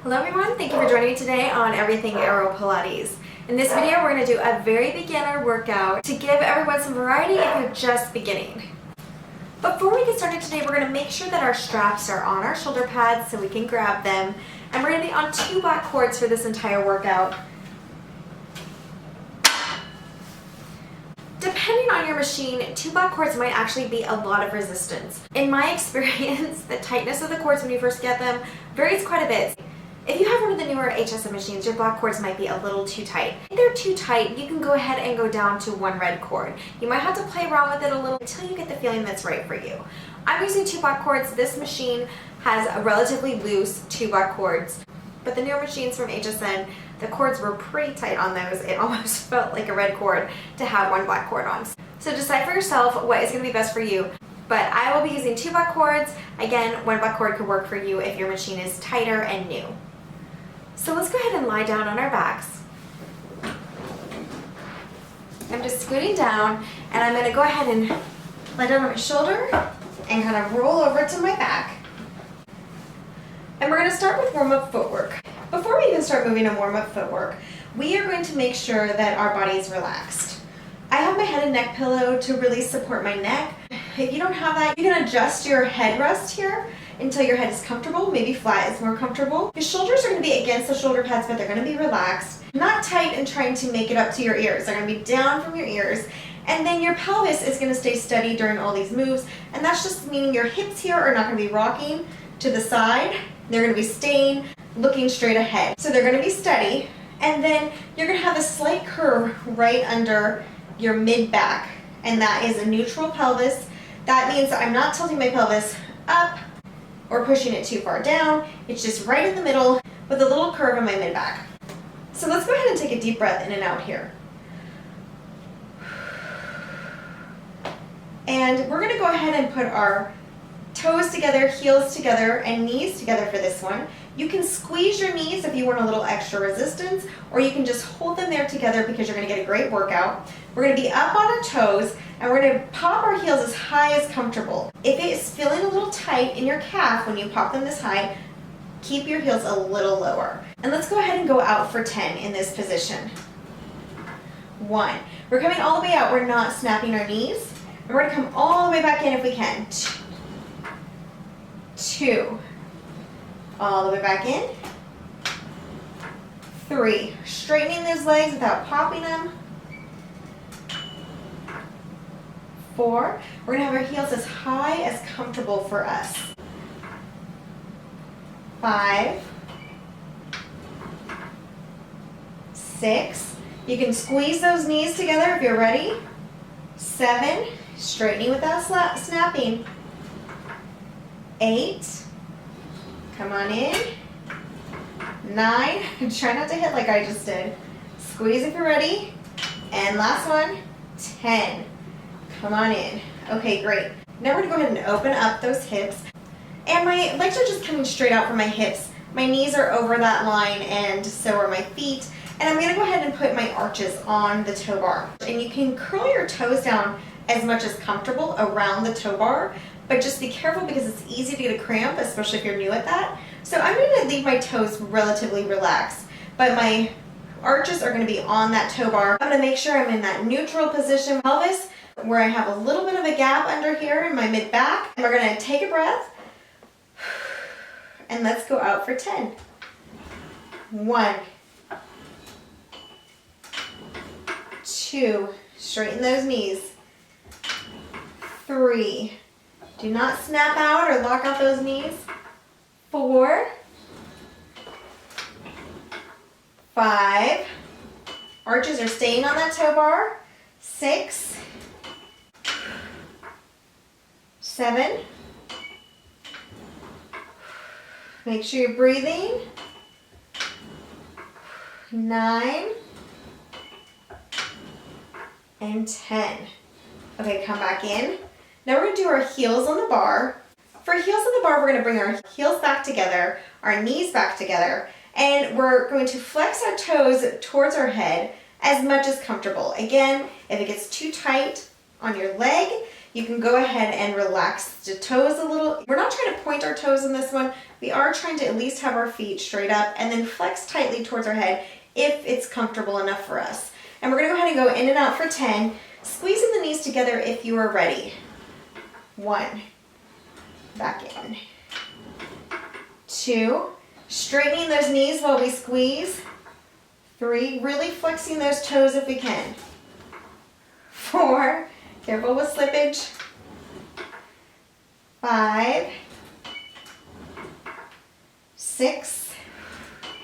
Hello everyone, thank you for joining me today on Everything AeroPilates. In this video we're going to do a very beginner workout to give everyone some variety if you're just beginning. Before we get started today, we're going to make sure that our straps are on our shoulder pads so we can grab them. And we're going to be on 2 black cords for this entire workout. Depending on your machine, 2 black cords might actually be a lot of resistance. In my experience, the tightness of the cords when you first get them varies quite a bit. If you have one of the newer HSM machines, your black cords might be a little too tight. If they're too tight, you can go ahead and go down to 1 red cord. You might have to play around with it a little until you get the feeling that's right for you. I'm using 2 black cords. This machine has a relatively loose 2 black cords, but the newer machines from HSN, the cords were pretty tight on those. It almost felt like a red cord to have 1 black cord on. So decide for yourself what is going to be best for you. But I will be using 2 black cords. Again, 1 black cord could work for you if your machine is tighter and new. So let's go ahead and lie down on our backs. I'm just scooting down and I'm going to go ahead and lie down on my shoulder and kind of roll over to my back. And we're going to start with warm-up footwork. Before we even start moving to warm-up footwork, we are going to make sure that our body is relaxed. I have my head and neck pillow to really support my neck. If you don't have that, you can adjust your headrest here until your head is comfortable. Maybe flat is more comfortable. Your shoulders are going to be against the shoulder pads, but they're going to be relaxed. Not tight and trying to make it up to your ears. They're going to be down from your ears. And then your pelvis is going to stay steady during all these moves. And that's just meaning your hips here are not going to be rocking to the side. They're going to be staying looking straight ahead. So they're going to be steady. And then you're going to have a slight curve right under your mid-back. And that is a neutral pelvis. That means I'm not tilting my pelvis up or pushing it too far down. It's just right in the middle with a little curve in my mid-back. So let's go ahead and take a deep breath in and out here. And we're going to go ahead and put our toes together, heels together, and knees together for this one. You can squeeze your knees if you want a little extra resistance, or you can just hold them there together because you're going to get a great workout. We're going to be up on our toes, and we're going to pop our heels as high as comfortable. If it is feeling a little tight in your calf when you pop them this high, keep your heels a little lower. And let's go ahead and go out for 10 in this position. 1. We're coming all the way out. We're not snapping our knees. And we're going to come all the way back in if we can. 2. All the way back in. 3. Straightening those legs without popping them. 4. We're going to have our heels as high as comfortable for us. 5. 6. You can squeeze those knees together if you're ready. 7. Straightening without snapping. 8. Come on in. 9. Try not to hit like I just did. Squeeze if you're ready. And last one. 10. Come on in. Okay, great. Now we're going to go ahead and open up those hips. And my legs are just coming straight out from my hips. My knees are over that line and so are my feet. And I'm going to go ahead and put my arches on the toe bar. And you can curl your toes down as much as comfortable around the toe bar. But just be careful because it's easy to get a cramp, especially if you're new at that. So I'm going to leave my toes relatively relaxed. But my arches are going to be on that toe bar. I'm going to make sure I'm in that neutral position pelvis where I have a little bit of a gap under here in my mid-back. And we're going to take a breath. And let's go out for 10. 1. 2. Straighten those knees. 3. Do not snap out or lock out those knees. 4. 5. Arches are staying on that toe bar. 6. 7. Make sure you're breathing. 9. And 10. Okay, come back in. Now we're going to do our heels on the bar. For heels on the bar, we're going to bring our heels back together, our knees back together, and we're going to flex our toes towards our head as much as comfortable. Again, if it gets too tight on your leg, you can go ahead and relax the toes a little. We're not trying to point our toes in this one. We are trying to at least have our feet straight up and then flex tightly towards our head if it's comfortable enough for us. And we're gonna go ahead and go in and out for 10, squeezing the knees together if you are ready. 1, back in. 2, straightening those knees while we squeeze. 3, really flexing those toes if we can. 4, careful with slippage. 5, 6,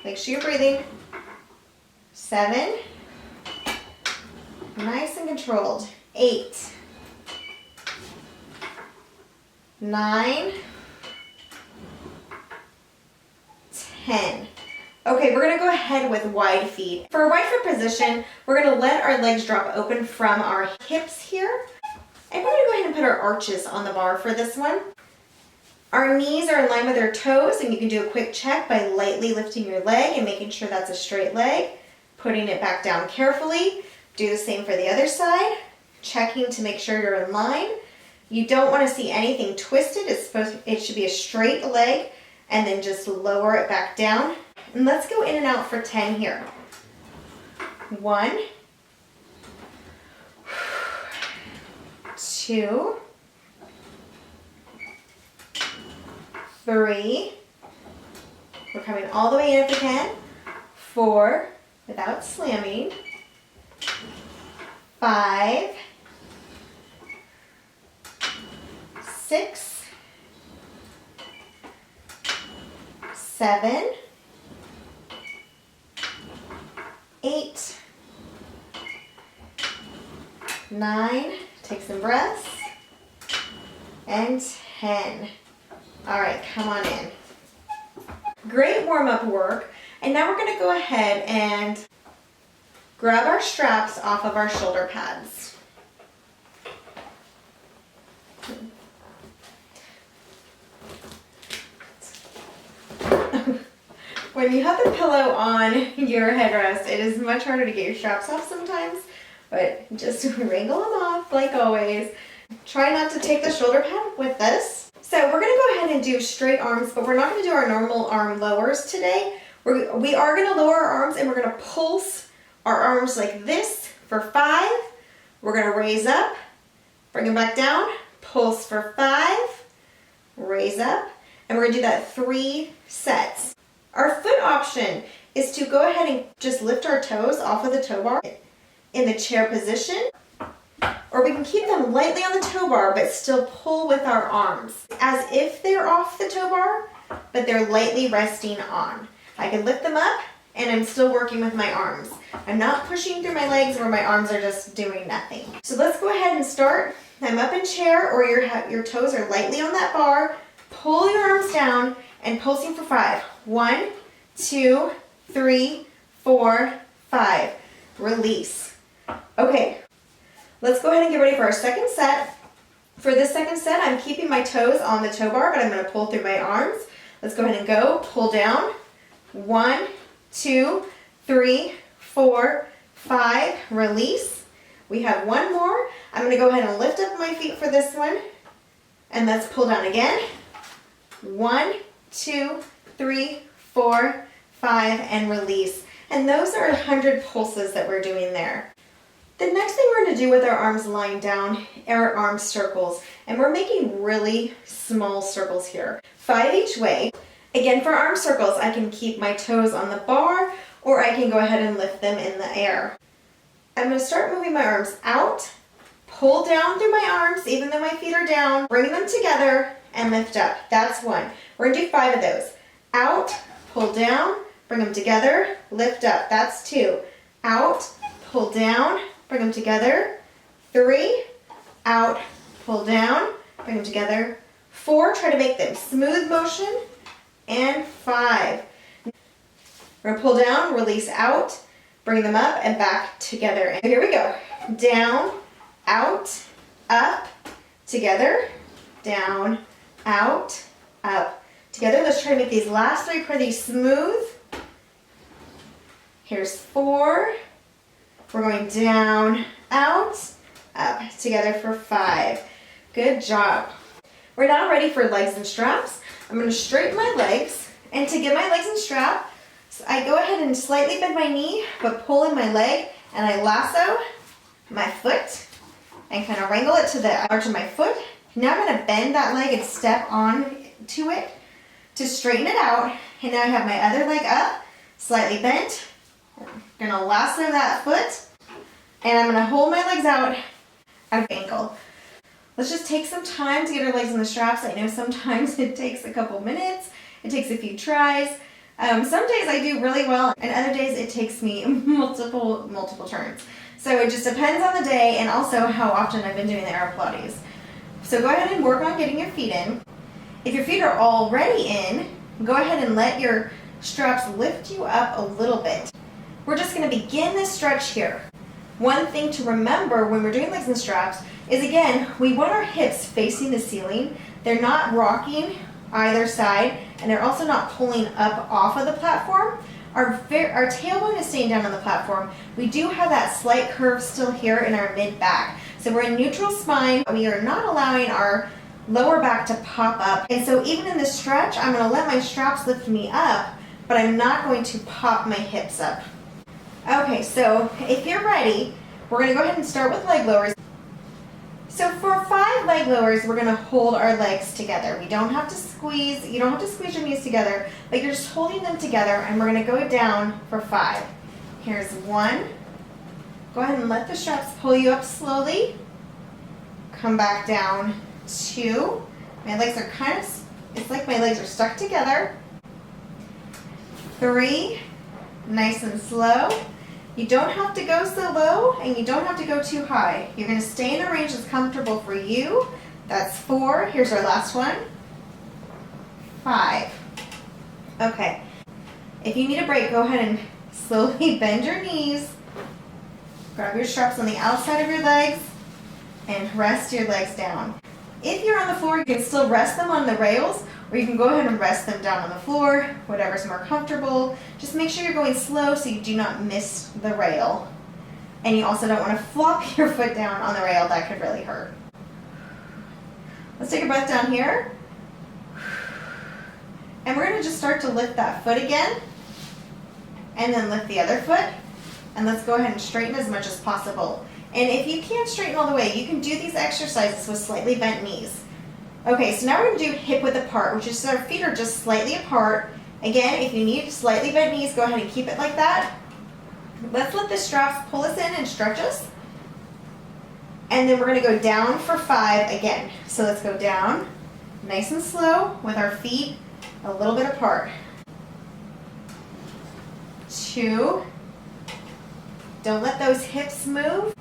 make sure you're breathing. 7, nice and controlled. 8, 9, 10. Okay, we're gonna go ahead with wide feet. For a wide foot position, we're gonna let our legs drop open from our hips here. And we're gonna go ahead and put our arches on the bar for this one. Our knees are in line with our toes, and you can do a quick check by lightly lifting your leg and making sure that's a straight leg, putting it back down carefully. Do the same for the other side, checking to make sure you're in line. You don't wanna see anything twisted. It should be a straight leg, and then just lower it back down. And let's go in and out for 10 here. 1, 2, 3, we're coming all the way in if we can. 4, without slamming. 5, 6, 7, 8, 9, take some breaths, and 10. All right, come on in. Great warm-up work. And now we're gonna go ahead and grab our straps off of our shoulder pads. When you have the pillow on your headrest, it is much harder to get your straps off sometimes, but just wrangle them off like always. Try not to take the shoulder pad with this. So we're gonna go ahead and do straight arms, but we're not gonna do our normal arm lowers today. We are gonna lower our arms and we're gonna pulse our arms like this for 5. We're gonna raise up, bring them back down, pulse for 5, raise up, and we're gonna do that 3 sets. Our foot option is to go ahead and just lift our toes off of the toe bar in the chair position, or we can keep them lightly on the toe bar but still pull with our arms as if they're off the toe bar, but they're lightly resting on. I can lift them up and I'm still working with my arms. I'm not pushing through my legs where my arms are just doing nothing. So let's go ahead and start. I'm up in chair, or your toes are lightly on that bar. Pull your arms down and pulsing for 5. 1, 2, 3, 4, 5. Release. Okay, let's go ahead and get ready for our second set. For this second set, I'm keeping my toes on the toe bar, but I'm going to pull through my arms. Let's go ahead and go. Pull down. 1, 2, 3, 4, 5. Release. We have one more. I'm going to go ahead and lift up my feet for this one. And let's pull down again. 1, 2, 3, 4, 5, and release. And those are 100 pulses that we're doing there. The next thing we're going to do with our arms lying down are arm circles. And we're making really small circles here. 5 each way. Again, for arm circles, I can keep my toes on the bar, or I can go ahead and lift them in the air. I'm going to start moving my arms out, pull down through my arms, even though my feet are down, bring them together, and lift up. That's 1. We're going to do 5 of those. Out, pull down, bring them together, lift up. That's 2. Out, pull down, bring them together. 3, out, pull down, bring them together. 4, try to make them smooth motion. And 5. We're going to pull down, release out, bring them up and back together. And here we go. Down, out, up, together, down, out, up, together. Let's try to make these last 3 pretty smooth. Here's 4. We're going down, out, up, together for 5. Good job. We're now ready for legs and straps. I'm going to straighten my legs, and to get my legs in strap, I go ahead and slightly bend my knee, but pull in my leg, and I lasso my foot and kind of wrangle it to the arch of my foot. Now I'm going to bend that leg and step on to it to straighten it out. And now I have my other leg up, slightly bent. I'm going to lasso that foot, and I'm going to hold my legs out at an ankle. Let's just take some time to get our legs in the straps. I know sometimes it takes a couple minutes. It takes a few tries. Some days I do really well, and other days it takes me multiple turns. So it just depends on the day and also how often I've been doing the AeroPilates. So go ahead and work on getting your feet in. If your feet are already in, go ahead and let your straps lift you up a little bit. We're just going to begin this stretch here. One thing to remember when we're doing legs and straps is, again, we want our hips facing the ceiling. They're not rocking either side, and they're also not pulling up off of the platform. Our tailbone is staying down on the platform. We do have that slight curve still here in our mid-back. So we're in neutral spine. We are not allowing our lower back to pop up. And so even in this stretch, I'm going to let my straps lift me up, but I'm not going to pop my hips up. Okay, so if you're ready, we're going to go ahead and start with leg lowers. So for 5 leg lowers, we're going to hold our legs together. We don't have to squeeze, you don't have to squeeze your knees together, but you're just holding them together, and we're going to go down for 5. Here's 1. Go ahead and let the straps pull you up slowly. Come back down. 2. My legs are it's like my legs are stuck together. 3. Nice and slow. You don't have to go so low, and you don't have to go too high. You're going to stay in a range that's comfortable for you. That's 4. Here's our last one. 5. Okay. If you need a break, go ahead and slowly bend your knees. Grab your straps on the outside of your legs and rest your legs down. If you're on the floor, you can still rest them on the rails, or you can go ahead and rest them down on the floor, whatever's more comfortable. Just make sure you're going slow so you do not miss the rail. And you also don't want to flop your foot down on the rail. That could really hurt. Let's take a breath down here. And we're going to just start to lift that foot again, and then lift the other foot. And let's go ahead and straighten as much as possible. And if you can't straighten all the way, you can do these exercises with slightly bent knees. Okay, so now we're going to do hip width apart, which is our feet are just slightly apart. Again, if you need slightly bent knees, go ahead and keep it like that. Let's let the straps pull us in and stretch us. And then we're going to go down for 5 again. So let's go down nice and slow with our feet a little bit apart. 2. Don't let those hips move.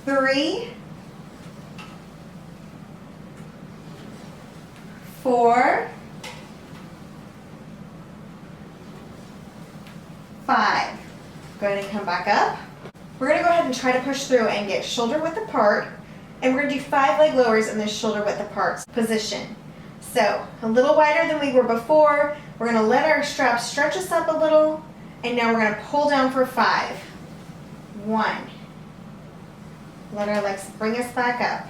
3. 4. 5. Go ahead and come back up. We're going to go ahead and try to push through and get shoulder width apart. And we're going to do 5 leg lowers in this shoulder width apart position. So a little wider than we were before. We're going to let our straps stretch us up a little. And now we're going to pull down for 5. 1. Let our legs bring us back up.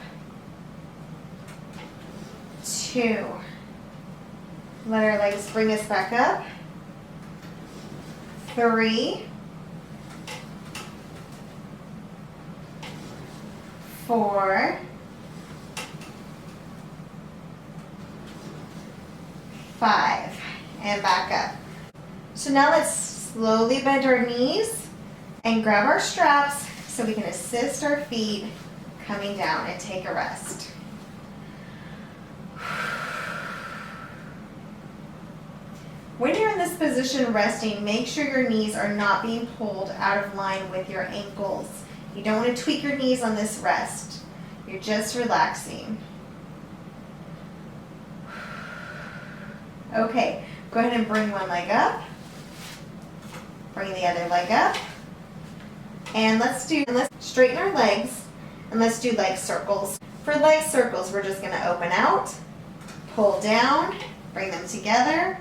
2. Let our legs bring us back up. 3. 4. 5. And back up. So now let's slowly bend our knees and grab our straps so we can assist our feet coming down and take a rest. When you're in this position resting, make sure your knees are not being pulled out of line with your ankles. You don't want to tweak your knees on this rest. You're just relaxing. Okay, go ahead and bring one leg up. Bring the other leg up. And let's straighten our legs, and let's do leg circles. For leg circles, we're just going to open out, pull down, bring them together,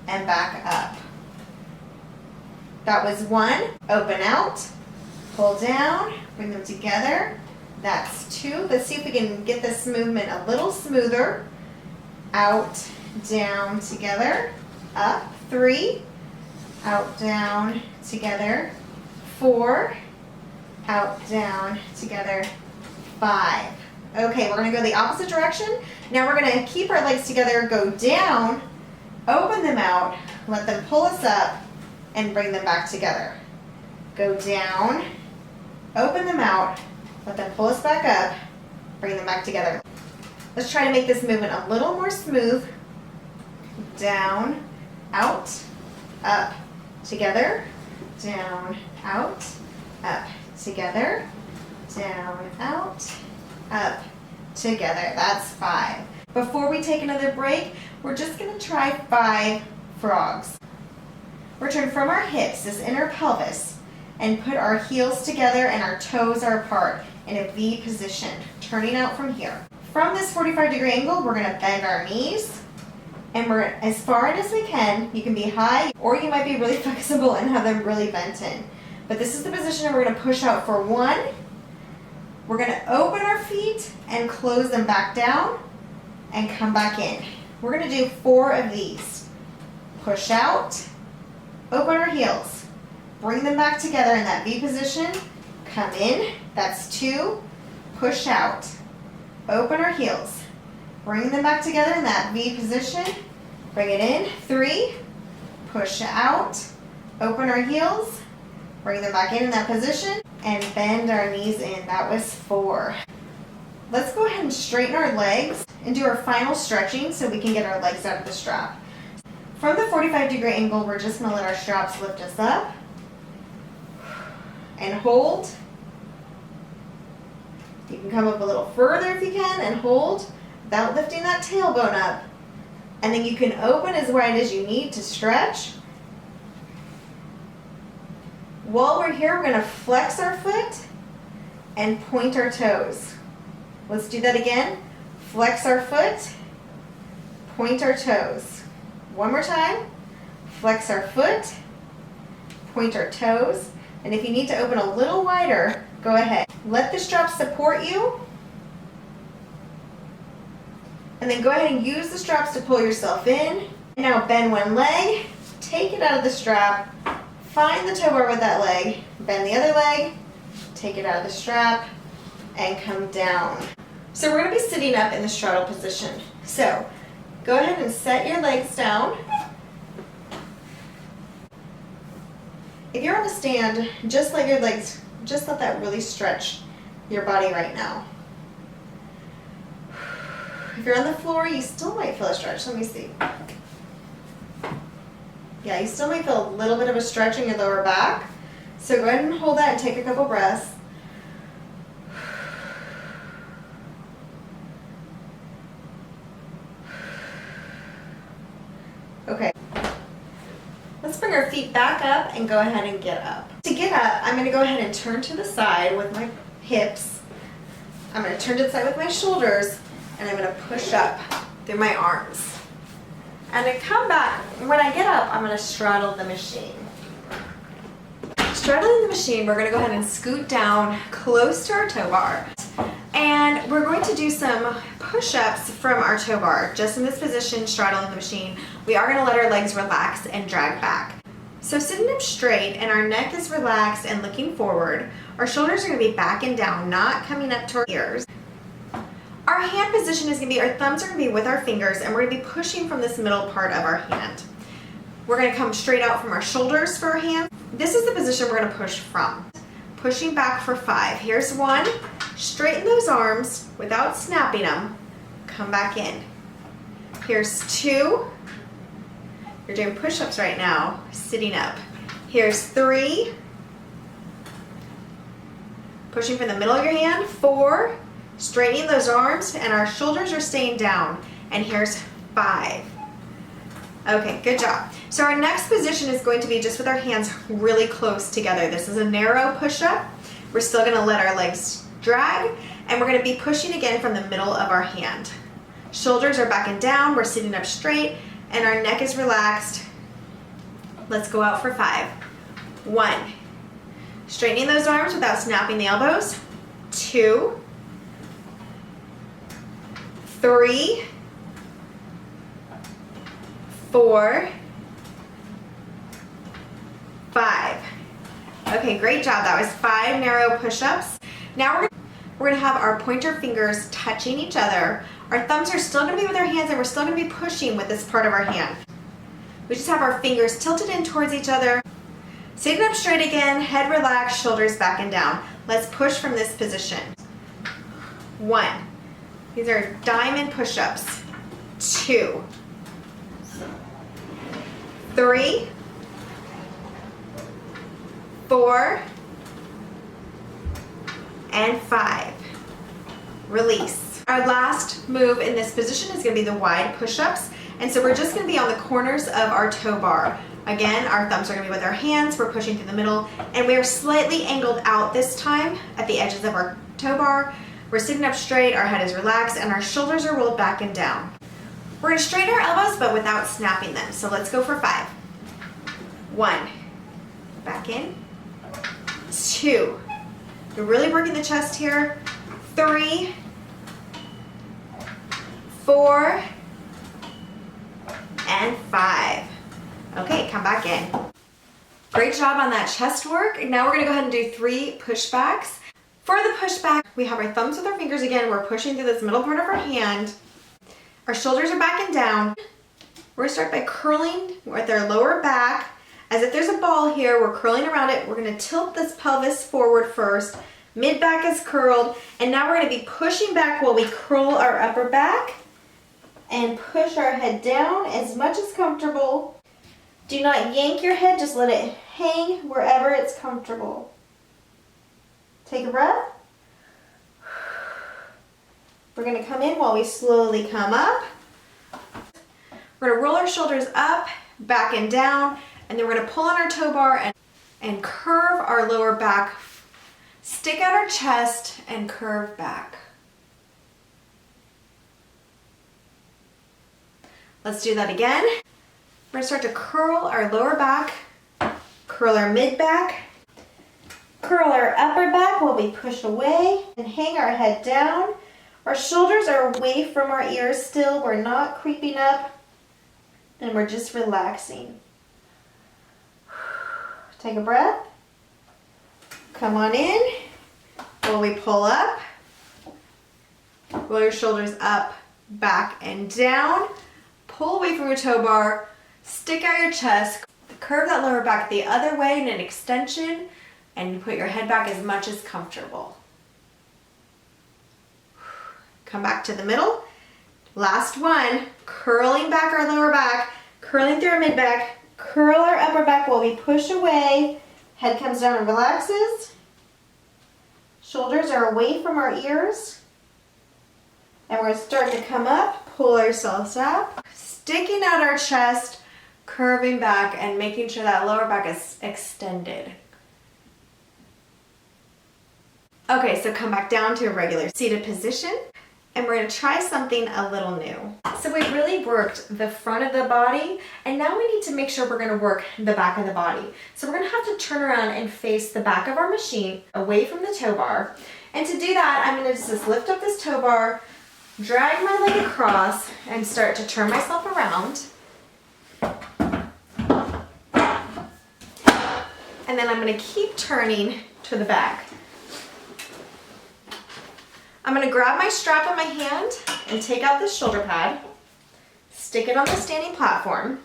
and back up. That was 1. Open out, pull down, bring them together, That's 2. Let's see if we can get this movement a little smoother. Out, down, together, up. 3, out, down, together. 4, out, down, together. 5. Okay, we're gonna go the opposite direction. Now we're gonna keep our legs together, go down, open them out, let them pull us up, and bring them back together. Go down, open them out, let them pull us back up, bring them back together. Let's try to make this movement a little more smooth. Down, out, up, together, down, out, up, together, down, out, up, together. That's 5. Before we take another break, we're just going to try 5 frogs. Return from our hips, this inner pelvis, and put our heels together and our toes are apart in a V position, turning out from here. From this 45-degree angle, we're going to bend our knees, and we're as far in as we can. You can be high, or you might be really flexible and have them really bent in. But this is the position we're going to push out for 1. We're going to open our feet and close them back down and come back in. We're going to do 4 of these. Push out, open our heels, bring them back together in that V position, come in, that's 2, push out, open our heels, bring them back together in that V position, bring it in, 3, push out, open our heels, bring them back in that position, and bend our knees in. That was 4. Let's go ahead and straighten our legs and do our final stretching so we can get our legs out of the strap. From the 45-degree angle, we're just going to let our straps lift us up and hold. You can come up a little further if you can and hold without lifting that tailbone up. And then you can open as wide as you need to stretch. While we're here, we're going to flex our foot and point our toes. Let's do that again. Flex our foot, point our toes. One more time. Flex our foot, point our toes. And if you need to open a little wider, go ahead. Let the straps support you. And then go ahead and use the straps to pull yourself in. Now bend one leg, take it out of the strap, find the tow bar with that leg, bend the other leg, take it out of the strap, and come down. So we're going to be sitting up in the straddle position. So go ahead and set your legs down. If you're on a stand, just let your legs, just let that really stretch your body right now. If you're on the floor, you still might feel a stretch. Let me see. Yeah, you still might feel a little bit of a stretch in your lower back. So go ahead and hold that and take a couple breaths. Okay. Let's bring our feet back up and go ahead and get up. To get up, I'm going to go ahead and turn to the side with my hips. I'm going to turn to the side with my shoulders, and I'm going to push up through my arms. And to come back, when I get up, I'm going to straddle the machine. Straddling the machine, we're going to go ahead and scoot down close to our tow bar. And we're going to do some push-ups from our tow bar. Just in this position, straddling the machine, we are going to let our legs relax and drag back. So sitting up straight and our neck is relaxed and looking forward, our shoulders are going to be back and down, not coming up to our ears. Our hand position is going to be, our thumbs are going to be with our fingers, and we're going to be pushing from this middle part of our hand. We're going to come straight out from our shoulders for our hands. This is the position we're going to push from. Pushing back for 5. Here's 1. Straighten those arms without snapping them. Come back in. Here's 2. You're doing push-ups right now, sitting up. Here's 3. Pushing from the middle of your hand. 4. Straightening those arms, and our shoulders are staying down. And here's 5. Okay, good job. So our next position is going to be just with our hands really close together. This is a narrow push-up. We're still going to let our legs drag, and we're going to be pushing again from the middle of our hand. Shoulders are back and down. We're sitting up straight, and our neck is relaxed. Let's go out for 5. 1. Straightening those arms without snapping the elbows. 2. 3, 4, 5. Okay, great job. That was 5 narrow push-ups. Now we're gonna have our pointer fingers touching each other. Our thumbs are still gonna be with our hands, and we're still gonna be pushing with this part of our hand. We just have our fingers tilted in towards each other. Sitting up straight again, head relaxed, shoulders back and down. Let's push from this position. 1. These are diamond push-ups. 2, 3, 4, and 5. Release. Our last move in this position is going to be the wide push-ups. And so we're just going to be on the corners of our toe bar. Again, our thumbs are going to be with our hands. We're pushing through the middle. And we are slightly angled out this time at the edges of our toe bar. We're sitting up straight, our head is relaxed, and our shoulders are rolled back and down. We're going to straighten our elbows, but without snapping them. So let's go for 5. 1. Back in. 2. You're really working the chest here. 3, 4, and 5. Okay, come back in. Great job on that chest work. Now we're gonna go ahead and do 3 pushbacks. For the pushback, we have our thumbs with our fingers again. We're pushing through this middle part of our hand. Our shoulders are back and down. We're gonna start by curling with our lower back. As if there's a ball here, we're curling around it. We're gonna tilt this pelvis forward first. Mid back is curled. And now we're gonna be pushing back while we curl our upper back and push our head down as much as comfortable. Do not yank your head, just let it hang wherever it's comfortable. Take a breath. We're gonna come in while we slowly come up. We're gonna roll our shoulders up, back and down, and then we're gonna pull on our toe bar and curve our lower back. Stick out our chest and curve back. Let's do that again. We're gonna start to curl our lower back, curl our mid back, curl our upper back while we push away and hang our head down. Our shoulders are away from our ears still. We're not creeping up, and we're just relaxing. Take a breath. Come on in while we pull up. Roll your shoulders up, back, and down. Pull away from your toe bar. Stick out your chest. Curve that lower back the other way in an extension, and you put your head back as much as comfortable. Come back to the middle. Last one. Curling back our lower back, curling through our mid back, curl our upper back while we push away. Head comes down and relaxes. Shoulders are away from our ears. And we're going to start to come up, pull ourselves up, sticking out our chest, curving back, and making sure that lower back is extended. Okay, so come back down to a regular seated position, and we're going to try something a little new. So we've really worked the front of the body, and now we need to make sure we're going to work the back of the body. So we're going to have to turn around and face the back of our machine away from the toe bar. And to do that, I'm going to just lift up this toe bar, drag my leg across, and start to turn myself around. And then I'm going to keep turning to the back. I'm going to grab my strap in my hand and take out this shoulder pad, stick it on the standing platform,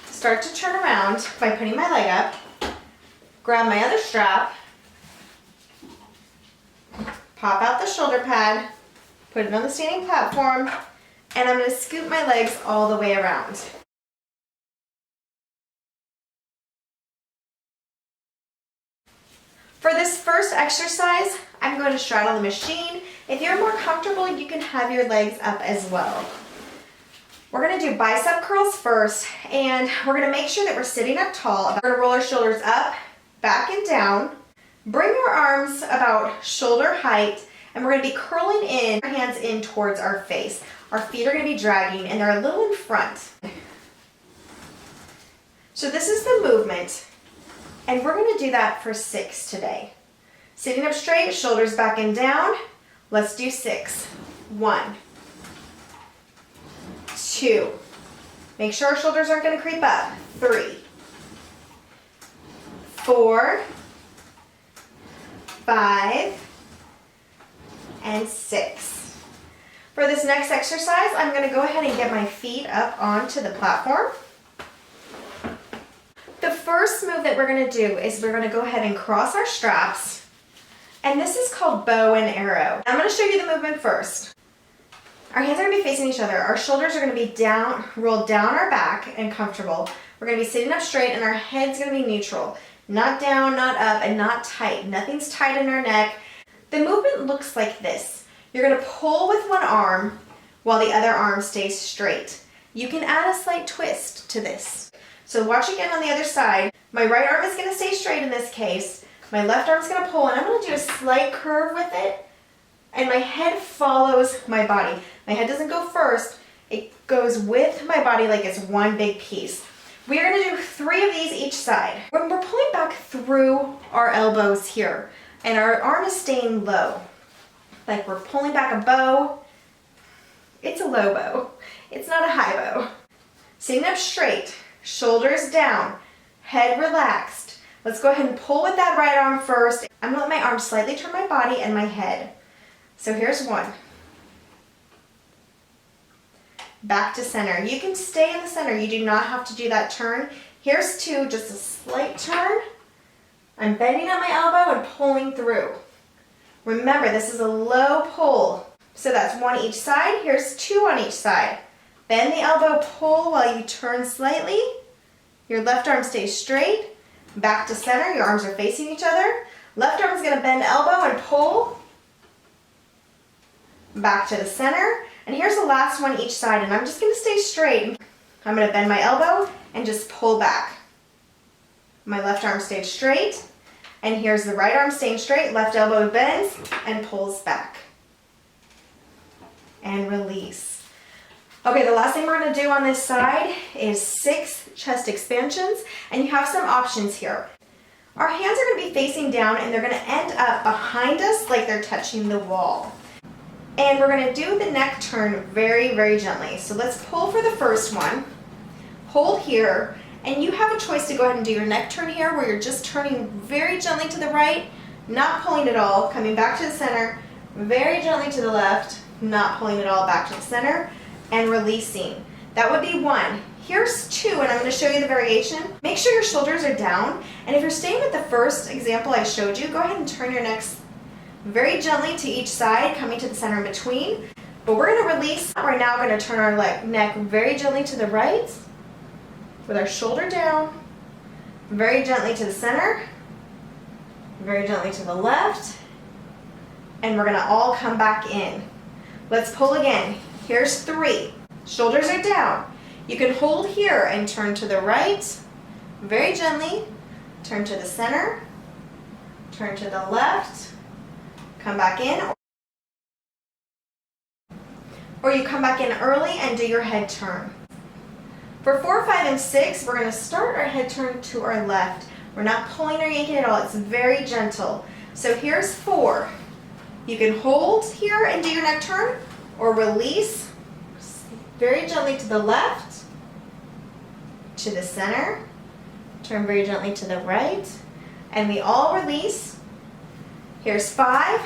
start to turn around by putting my leg up, grab my other strap, pop out the shoulder pad, put it on the standing platform, and I'm going to scoot my legs all the way around. For this first exercise, I'm going to straddle the machine. If you're more comfortable, you can have your legs up as well. We're going to do bicep curls first, and we're going to make sure that we're sitting up tall. We're going to roll our shoulders up, back, and down. Bring our arms about shoulder height, and we're going to be curling in, our hands in towards our face. Our feet are going to be dragging, and they're a little in front. So this is the movement. And we're going to do that for 6 today. Sitting up straight, shoulders back and down. Let's do 6. 1, 2. Make sure our shoulders aren't going to creep up. 3, 4, 5, and 6. For this next exercise, I'm going to go ahead and get my feet up onto the platform. The first move that we're going to do is we're going to go ahead and cross our straps, and this is called bow and arrow. I'm going to show you the movement first. Our hands are going to be facing each other. Our shoulders are going to be down, rolled down our back and comfortable. We're going to be sitting up straight, and our head's going to be neutral. Not down, not up, and not tight. Nothing's tight in our neck. The movement looks like this. You're going to pull with one arm while the other arm stays straight. You can add a slight twist to this. So watch again on the other side. My right arm is going to stay straight in this case. My left arm is going to pull, and I'm going to do a slight curve with it, and my head follows my body. My head doesn't go first. It goes with my body like it's one big piece. We are going to do 3 of these each side. When we're pulling back through our elbows here, and our arm is staying low, like we're pulling back a bow. It's a low bow. It's not a high bow. Sitting up straight, shoulders down, head relaxed. Let's go ahead and pull with that right arm first. I'm going to let my arm slightly turn my body and my head. So here's 1. Back to center. You can stay in the center. You do not have to do that turn. Here's 2, just a slight turn. I'm bending at my elbow and pulling through. Remember, this is a low pull. So that's 1 each side. Here's 2 on each side. Bend the elbow, pull while you turn slightly. Your left arm stays straight. Back to center. Your arms are facing each other. Left arm is going to bend elbow and pull. Back to the center. And here's the last one each side, and I'm just going to stay straight. I'm going to bend my elbow and just pull back. My left arm stays straight, and here's the right arm staying straight. Left elbow bends and pulls back. And release. Okay, the last thing we're going to do on this side is 6 chest expansions, and you have some options here. Our hands are going to be facing down, and they're going to end up behind us like they're touching the wall. And we're going to do the neck turn very, very gently. So let's pull for the first one. Hold here, and you have a choice to go ahead and do your neck turn here where you're just turning very gently to the right, not pulling at all, coming back to the center, very gently to the left, not pulling at all, back to the center, and releasing. That would be 1. Here's 2, and I'm going to show you the variation. Make sure your shoulders are down, and if you're staying with the first example I showed you, go ahead and turn your necks very gently to each side, coming to the center in between. But we're going to release. We're now going to turn our neck very gently to the right, with our shoulder down, very gently to the center, very gently to the left, and we're going to all come back in. Let's pull again. Here's 3. Shoulders are down. You can hold here and turn to the right, very gently, turn to the center, turn to the left, come back in, or you come back in early and do your head turn. For 4, 5, and 6, we're going to start our head turn to our left. We're not pulling or yanking at all. It's very gentle. So here's 4. You can hold here and do your neck turn, or release very gently to the left, to the center, turn very gently to the right, and we all release. Here's 5,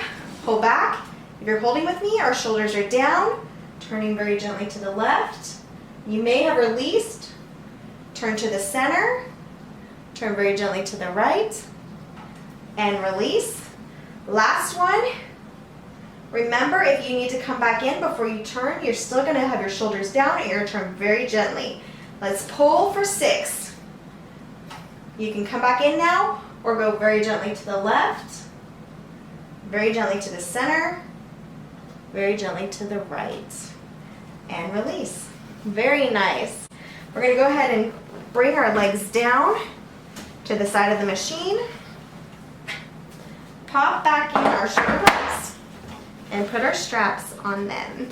pull back. If you're holding with me, our shoulders are down, turning very gently to the left. You may have released, turn to the center, turn very gently to the right, and release. Last one. Remember, if you need to come back in before you turn, you're still going to have your shoulders down and you're going to turn very gently. Let's pull for 6. You can come back in now or go very gently to the left, very gently to the center, very gently to the right, and release. Very nice. We're going to go ahead and bring our legs down to the side of the machine, pop back in our shoulder blocks, and put our straps on them.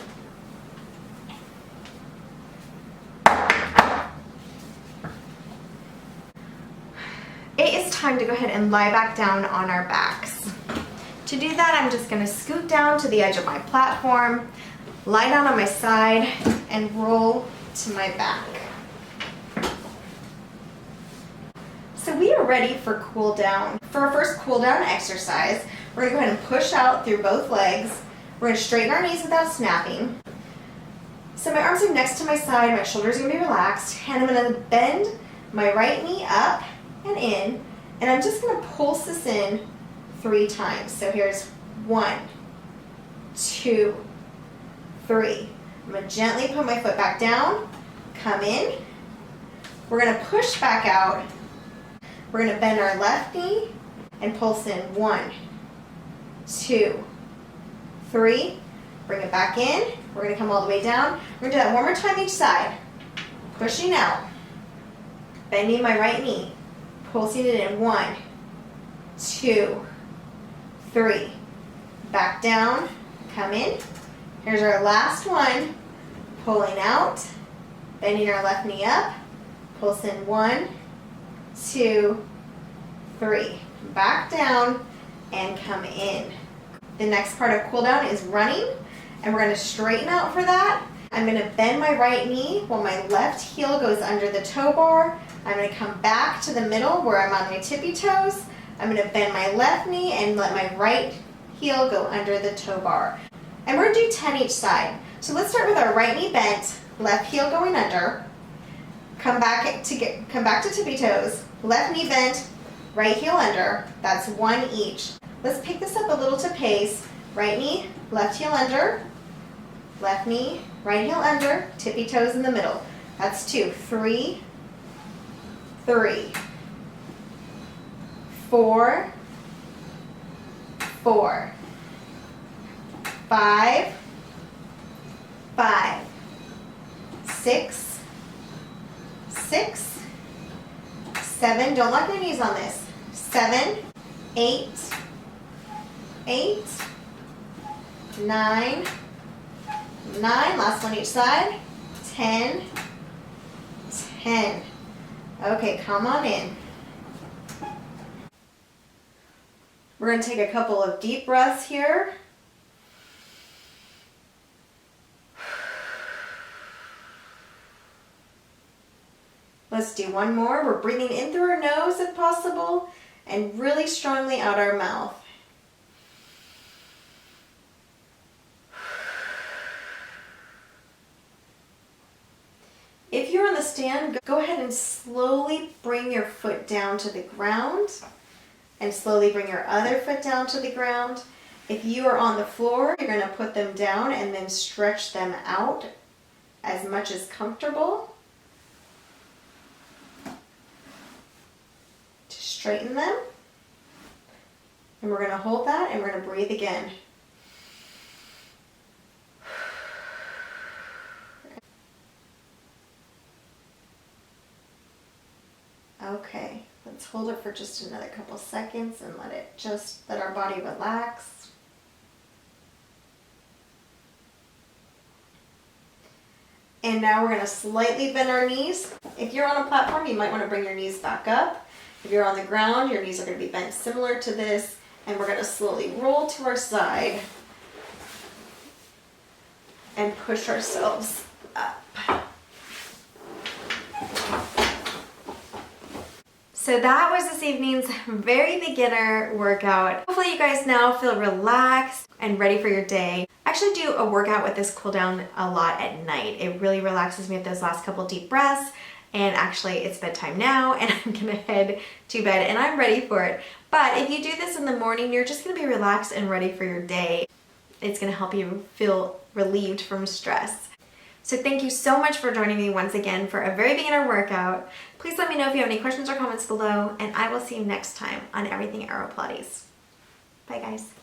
It is time to go ahead and lie back down on our backs. To do that, I'm just going to scoot down to the edge of my platform, lie down on my side, and roll to my back. So we are ready for cool down. For our first cool down exercise, we're gonna go ahead and push out through both legs. We're gonna straighten our knees without snapping. So my arms are next to my side, my shoulders are gonna be relaxed, and I'm gonna bend my right knee up and in, and I'm just gonna pulse this in 3 times. So here's 1, 2, 3. I'm gonna gently put my foot back down, come in. We're gonna push back out. We're gonna bend our left knee and pulse in 1, 2, 3. Bring it back in. We're gonna come all the way down. We're gonna do that one more time each side. Pushing out, bending my right knee, pulsing it in 1, 2, 3. Back down, come in. Here's our last one. Pulling out, bending our left knee up, pulse in 1, 2, 3. Back down and come in. The next part of cool down is running, and we're going to straighten out for that. I'm going to bend my right knee while my left heel goes under the toe bar. I'm going to come back to the middle where I'm on my tippy toes. I'm going to bend my left knee and let my right heel go under the toe bar. And we're going to do 10 each side. So let's start with our right knee bent, left heel going under. Come back to tippy toes, left knee bent, right heel under. That's 1 each. Let's pick this up a little to pace. Right knee, left heel under, left knee, right heel under, tippy toes in the middle. That's 2. 3, 3, 4, 4, 5, 5, 6, 6, 7. Don't lock your knees on this. 7, 8, 8, 9, 9, last one each side, 10, 10. Okay, come on in. We're going to take a couple of deep breaths here. Let's do one more. We're breathing in through our nose if possible, and really strongly out our mouth. If you're on the stand, go ahead and slowly bring your foot down to the ground and slowly bring your other foot down to the ground. If you are on the floor, you're going to put them down and then stretch them out as much as comfortable to straighten them. And we're going to hold that and we're going to breathe again. Okay, let's hold it for just another couple seconds and let our body relax. And now we're going to slightly bend our knees. If you're on a platform, you might want to bring your knees back up. If you're on the ground, your knees are going to be bent similar to this, and we're going to slowly roll to our side and push ourselves up. So that was this evening's very beginner workout. Hopefully you guys now feel relaxed and ready for your day. I actually do a workout with this cool down a lot at night. It really relaxes me with those last couple deep breaths. And actually it's bedtime now and I'm gonna head to bed and I'm ready for it. But if you do this in the morning, you're just gonna be relaxed and ready for your day. It's gonna help you feel relieved from stress. So thank you so much for joining me once again for a very beginner workout. Please let me know if you have any questions or comments below, and I will see you next time on Everything AeroPilates. Bye guys.